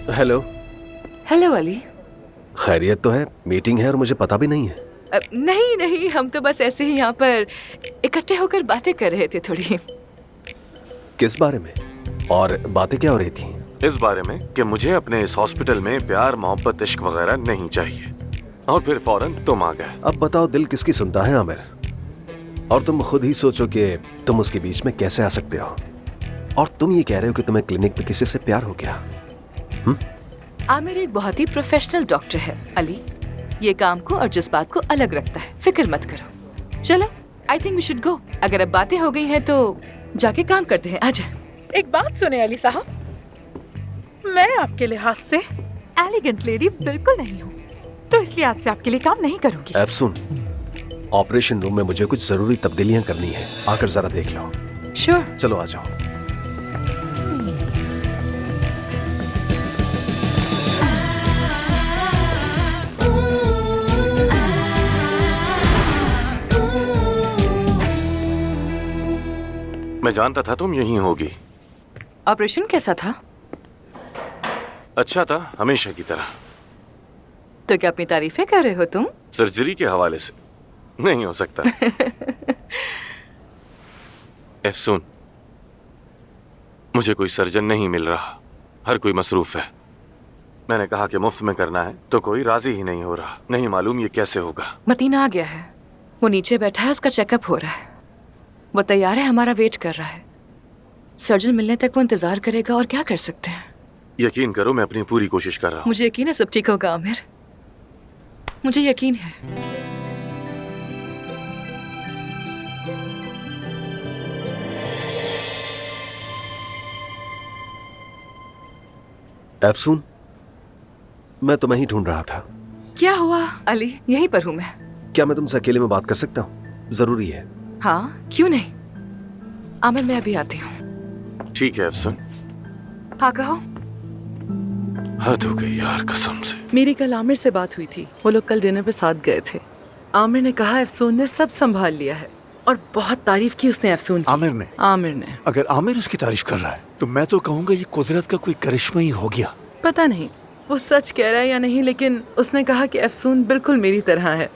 Hello. Hello Ali. खैरियत तो है? मीटिंग है और मुझे पता भी नहीं है। नहीं नहीं, हम तो बस ऐसे ही यहाँ पर इकट्ठे होकर बातें कर रहे थे थोड़ी। किस बारे में और बातें क्या हो रही थी? इस बारे में कि मुझे अपने इस हॉस्पिटल में प्यार मोहब्बत इश्क वगैरह नहीं चाहिए। और फिर फौरन तुम आ गए। अब बताओ, दिल किसकी सुनता है आमिर? और तुम खुद ही सोचो कि तुम उसके बीच में कैसे आ सकते हो। और तुम ये कह रहे हो कि तुम्हें क्लिनिक में किसी से प्यार हो गया? आमिर एक बहुत ही प्रोफेशनल डॉक्टर है अली। ये काम को और जज्बात को अलग रखता है, फिक्र मत करो। चलो, I think we should go. अगर अब बातें हो गई हैं तो जाके काम करते हैं। आजा। एक बात सुने अली साहब, मैं आपके लिहाज से एलिगेंट लेडी बिल्कुल नहीं हूँ, तो इसलिए आज से आपके लिए काम नहीं करूँगी। अफसून, ऑपरेशन रूम में मुझे कुछ जरूरी तब्दीलियां करनी है, आकर जरा देख लो। श्योर। चलो आ जाओ। मैं जानता था तुम यहीं होगी। ऑपरेशन कैसा था? अच्छा था, हमेशा की तरह। तो क्या अपनी तारीफें कर रहे हो तुम? सर्जरी के हवाले से नहीं हो सकता। सुन, मुझे कोई सर्जन नहीं मिल रहा, हर कोई मसरूफ है। मैंने कहा कि मुफ्त में करना है तो कोई राजी ही नहीं हो रहा। नहीं मालूम ये कैसे होगा। मतीना आ गया है, वो नीचे बैठा है, उसका चेकअप हो रहा है। वो तैयार है, हमारा वेट कर रहा है। सर्जन मिलने तक वो इंतजार करेगा, और क्या कर सकते हैं। यकीन करो, मैं अपनी पूरी कोशिश कर रहा हूँ। मुझे यकीन है सब ठीक होगा आमिर, मुझे यकीन है। अफसून, मैं तुम्हें ही ढूंढ रहा था। क्या हुआ अली? यहीं पर हूँ मैं। क्या मैं तुमसे अकेले में बात कर सकता हूँ? जरूरी है। हाँ, क्यों नहीं। आमिर, मैं अभी आती हूँ। ठीक है अफसून। हाँ कहो। हद हो गई यार, कसम से। मेरी कल आमिर से बात हुई थी, वो लोग कल डिनर पे साथ गए थे। आमिर ने कहा अफसून ने सब संभाल लिया है, और बहुत तारीफ की उसने अफसून की। आमिर ने। अगर आमिर उसकी तारीफ कर रहा है तो मैं तो कहूँगा ये कुदरत का कोई करिश्मा ही हो गया। पता नहीं वो सच कह रहा है या नहीं, लेकिन उसने कहा कि अफसून बिल्कुल मेरी तरह है।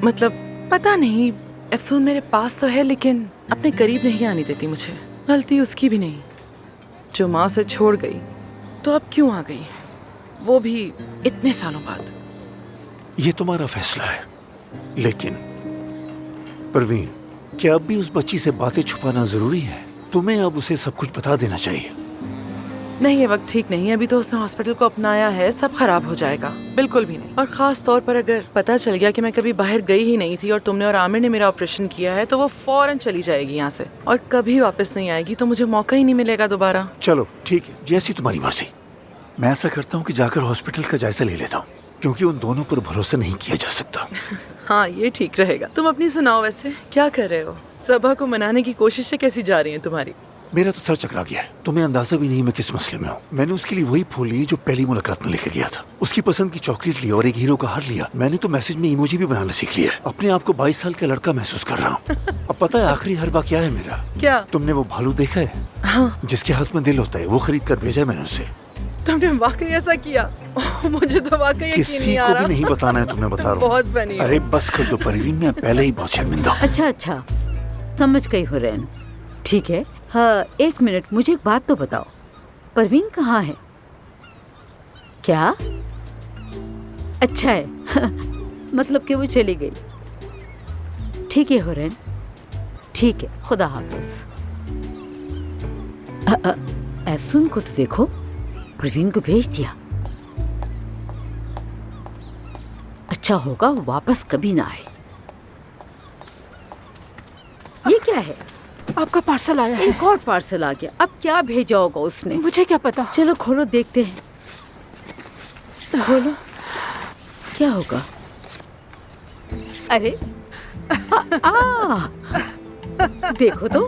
मतलब पता नहीं, अफसून मेरे पास तो है लेकिन अपने करीब नहीं आने देती मुझे। गलती उसकी भी नहीं, जो माँ उसे छोड़ गई तो अब क्यों आ गई, वो भी इतने सालों बाद। ये तुम्हारा फैसला है, लेकिन परवीन, क्या अब भी उस बच्ची से बातें छुपाना जरूरी है? तुम्हें अब उसे सब कुछ बता देना चाहिए। नहीं, ये वक्त ठीक नहीं है। अभी तो उसने हॉस्पिटल को अपनाया है, सब खराब हो जाएगा। बिल्कुल भी नहीं। और खास तौर पर अगर पता चल गया कि मैं कभी बाहर गई ही नहीं थी और तुमने और आमिर ने मेरा ऑपरेशन किया है, तो वो फौरन चली जाएगी यहाँ से और कभी वापस नहीं आएगी। तो मुझे मौका ही नहीं मिलेगा दोबारा। चलो ठीक है, जैसी तुम्हारी मर्जी। मैं ऐसा करता हूँ कि जाकर हॉस्पिटल का जायजा ले लेता हूँ, क्योंकि उन दोनों पर भरोसा नहीं किया जा सकता। हाँ, ये ठीक रहेगा। तुम अपनी सुनाओ, वैसे क्या कर रहे हो? सबा को मनाने की कोशिशें कैसी जा रही हैं तुम्हारी? मेरा तो सर चकरा गया है। तुम्हें अंदाजा भी नहीं मैं किस मसले में हूँ। मैंने उसके लिए वही फूल लिए जो पहली मुलाकात में लेकर गया था। उसकी पसंद की चॉकलेट ली और एक हीरो का हार लिया। मैंने तो मैसेज में इमोजी भी बनाना सीख लिया। अपने आप को 22 साल का लड़का महसूस कर रहा हूँ। अब पता है आखिरी हरबा क्या है मेरा? क्या? तुमने वो भालू देखा है? हाँ। जिसके हाथ में दिल होता है, वो खरीद कर भेजा मैंने उसे। तुमने वाकई ऐसा किया? मुझे तो वाकई यकीन नहीं आ रहा। किसी को भी नहीं बताना है, तुम्हें बता रहा हूँ। बहुत फनी। अरे बस कर दो परवीन, मैं पहले ही बहुत शर्मिंदा। अच्छा, समझ गई हुरैन। ठीक है। हाँ, 1 मिनट, मुझे एक बात तो बताओ, परवीन कहाँ है? क्या? अच्छा है। मतलब कि वो चली गई। ठीक है हुरैन, ठीक है, खुदा हाफिज। अफसून को तो देखो, परवीन को भेज दिया। अच्छा होगा वापस कभी ना आए। ये क्या है? आपका पार्सल आया है। एक और पार्सल आ गया। अब क्या भेजा होगा उसने? मुझे क्या पता। चलो खोलो, देखते हैं। खोलो, क्या होगा? अरे देखो तो,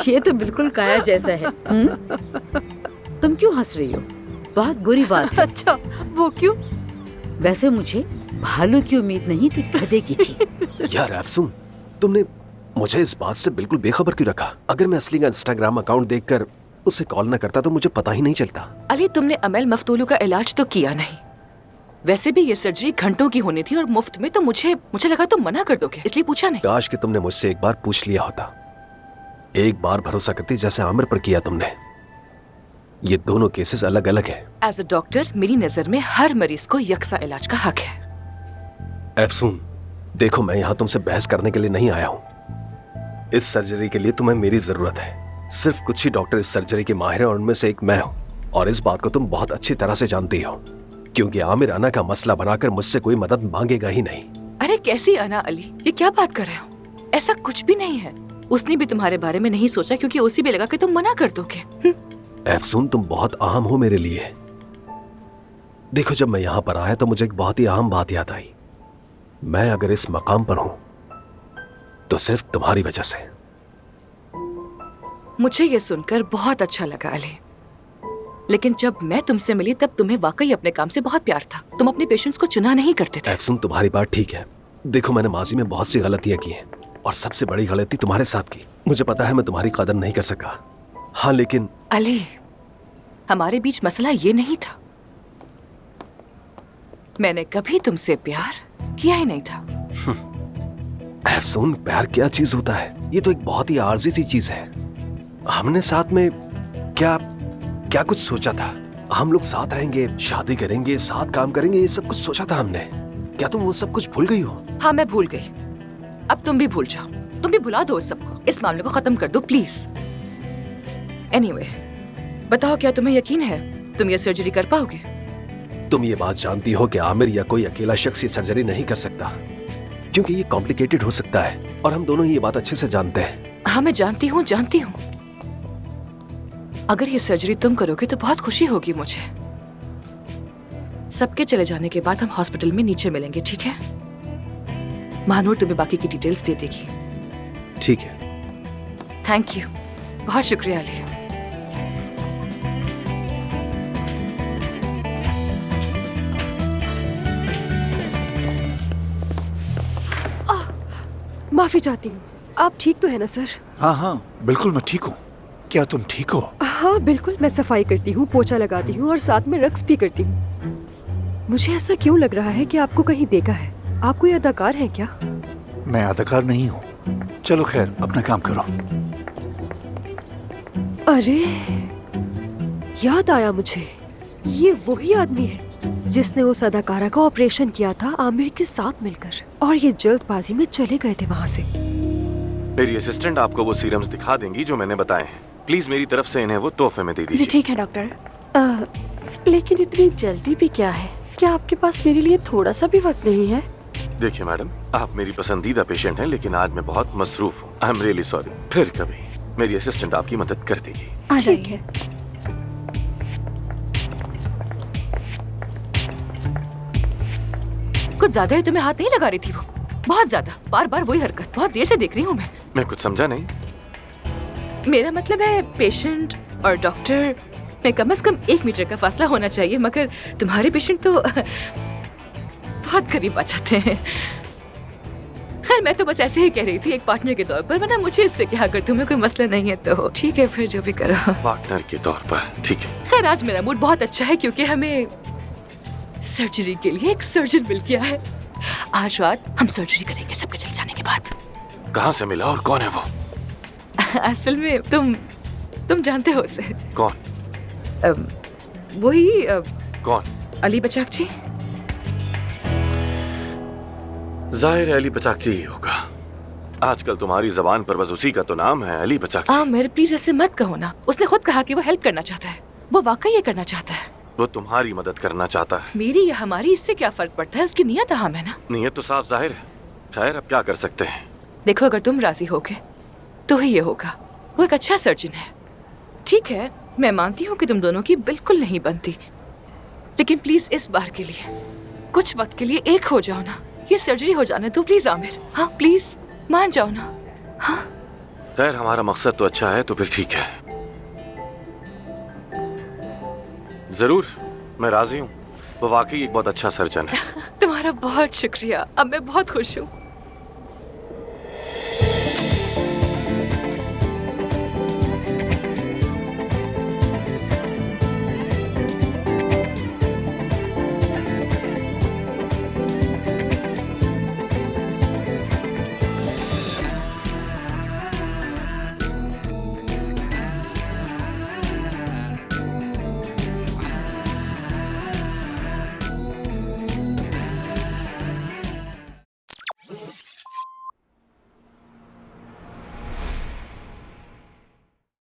ये तो बिल्कुल काया जैसा है। तुम क्यों हंस रही हो? बहुत बुरी बात है। अच्छा, वो क्यों? वैसे मुझे भालू की उम्मीद नहीं थी, गधे की थी। यार अफसून, तुमने मुझे इस बात से बिल्कुल बेखबर क्यों रखा? अगर मैं असली का इंस्टाग्राम अकाउंट देखकर उसे कॉल ना करता तो मुझे पता ही नहीं चलता। अली, तुमने अमेल मफ्तूलू का इलाज तो किया नहीं। वैसे भी ये सर्जरी घंटों की होनी थी और मुफ्त में, तो मुझे लगा तुम मना कर दोगे, इसलिए पूछा नहीं। काश कि तुमने मुझसे एक बार पूछ लिया होता, एक बार भरोसा करती जैसे आमिर पर किया तुमने। ये दोनों केसेस अलग अलग हैं। एज अ डॉक्टर मेरी नजर में हर मरीज को यकसा इलाज का हक है। अफसून, देखो मैं यहाँ तुमसे बहस करने के लिए नहीं आया हूँ। इस सर्जरी के लिए तुम्हें मेरी जरूरत है। सिर्फ कुछ ही डॉक्टर इस सर्जरी के माहिर हैं और उनमें से एक मैं हूँ। और इस बात को तुम बहुत अच्छी तरह से जानती हो, क्योंकि आमिर अना का मसला बनाकर मुझसे कोई मदद मांगेगा ही नहीं। अरे कैसी अना अली, ये क्या बात कर रहे हो? ऐसा कुछ भी नहीं है। उसने भी तुम्हारे बारे में नहीं सोचा, क्योंकि उसी भी लगा कि तुम मना कर दोगे। अफसून, तुम बहुत अहम हो मेरे लिए। देखो, जब मैं यहाँ पर आया तो मुझे एक बहुत ही अहम बात याद आई। मैं अगर इस मकाम पर हूं तो सिर्फ तुम्हारी वजह से। मुझे ये सुनकर बहुत अच्छा लगा अली, लेकिन जब मैं तुमसे मिली तब तुम्हें वाकई अपने काम से बहुत प्यार था। तुम अपने पेशेंट्स को चुना नहीं करते थे। अफसून, तुम्हारी बात ठीक है। देखो, मैंने माजी में बहुत सी गलतियां की हैं और सबसे बड़ी गलती तुम्हारे साथ की। मुझे पता है मैं तुम्हारी कदर नहीं कर सका। हाँ, लेकिन अली, हमारे बीच मसला ये नहीं था। मैंने कभी तुमसे प्यार किया ही नहीं था। अफसून, प्यार क्या चीज होता है? ये तो एक बहुत ही आर्जी सी चीज है। हमने साथ में क्या कुछ सोचा था? हम लोग साथ रहेंगे, शादी करेंगे, साथ काम करेंगे, ये सब कुछ सोचा था हमने। क्या तुम वो सब कुछ भूल गई हो? हाँ, मैं भूल गई। अब तुम भी भूल जाओ, तुम भी भुला दो इस सबको। इस मामले को खत्म कर दो प्लीज। एनीवे, बताओ, क्या तुम्हें यकीन है तुम ये सर्जरी कर पाओगे? तुम ये बात जानती हो कि आमिर या कोई अकेला शख्स ये सर्जरी नहीं कर सकता, क्योंकि ये कॉम्प्लिकेटेड हो सकता है और हम दोनों ही ये बात अच्छे से जानते हैं। हाँ, मैं जानती हूँ। अगर ये सर्जरी तुम करोगे तो बहुत खुशी होगी मुझे। सबके चले जाने के बाद हम हॉस्पिटल में नीचे मिलेंगे, ठीक है? महानूर तुम्हें बाकी की डिटेल्स दे देगी। ठीक है। थैंक यू, बहुत शुक्रिया अली। माफी चाहती हूँ। आप ठीक तो है ना सर? हाँ हाँ, बिल्कुल मैं ठीक हूँ। क्या तुम ठीक हो? हाँ बिल्कुल, मैं सफाई करती हूँ, पोछा लगाती हूँ और साथ में रक्स भी करती हूँ। मुझे ऐसा क्यों लग रहा है कि आपको कहीं देखा है। आप कोई अदाकार हैं क्या? मैं अदाकार नहीं हूँ। चलो खैर, अपना काम करो। अरे, याद आया मुझे, ये वही आदमी है जिसने उस अदाकारा का ऑपरेशन किया था आमिर के साथ मिलकर, और ये जल्दबाजी में चले गए थे वहाँ से। मेरी असिस्टेंट आपको वो सीरम्स दिखा देंगी जो मैंने बताए हैं। प्लीज मेरी तरफ से इन्हें वो तोहफे में दे जी दीजिए। ठीक है डॉक्टर। लेकिन इतनी जल्दी भी क्या है? क्या आपके पास मेरे लिए थोड़ा सा भी वक्त नहीं है? देखिए मैडम, आप मेरी पसंदीदा पेशेंट हैं, लेकिन आज मैं बहुत मसरूफ हूँ। I am really sorry. फिर कभी मेरी असिस्टेंट आपकी मदद कर देगी। आ ठीक जाइए। है। कुछ ज्यादा ही तुम्हें हाथ नहीं लगा रही थी वो? बहुत ज्यादा, बार बार वही हरकत। बहुत देर से देख रही हूँ मैं कुछ समझा नहीं। मेरा मतलब है पेशेंट और डॉक्टर में कम से कम 1 मीटर का फासला होना चाहिए, मगर तुम्हारे पेशेंट तो बहुत करीब आ जाते हैं। खैर, मैं तो बस ऐसे ही कह रही थी एक पार्टनर के तौर पर, वरना मुझे इससे क्या, अगर तुम्हें कोई मसला नहीं है तो ठीक है, फिर जो भी करो। पार्टनर के तौर पर ठीक है। खैर, आज मेरा मूड बहुत अच्छा है क्योंकि हमें सर्जरी के लिए एक सर्जन मिल गया है। आज रात हम सर्जरी करेंगे सबके चले जाने के बाद। कहाँ से मिला और कौन है वो? असल में तुम जानते हो उसे। कौन? वही कौन? अली बचाक जी। जाहिर है अली बचाक जी ही होगा। आजकल तुम्हारी जबान पर बस उसी का तो नाम है, अली बचाक जी। मेरे प्लीज ऐसे मत कहो ना। उसने खुद कहा कि वो हेल्प करना चाहता है। वो वाकई ये करना चाहता है। वो तुम्हारी मदद करना चाहता है। मेरी या हमारी इससे क्या फर्क पड़ता है? उसकी नियत अहम है ना। नियत तो साफ जाहिर है। खैर, अब क्या कर सकते हैं। देखो, अगर तुम राजी होगे तो ही ये होगा। वो एक अच्छा सर्जन है। ठीक है, मैं मानती हूँ कि तुम दोनों की बिल्कुल नहीं बनती, लेकिन प्लीज इस बार के लिए, कुछ वक्त के लिए एक हो जाओ ना। ये सर्जरी हो जाने दो प्लीज आमिर। हाँ प्लीज, मान जाओ ना। हाँ खैर, हमारा मकसद तो अच्छा है, तो फिर ठीक है। जरूर, मैं राजी हूँ। वो वाकई एक बहुत अच्छा सर्जन है। तुम्हारा बहुत शुक्रिया। अब मैं बहुत खुश हूँ।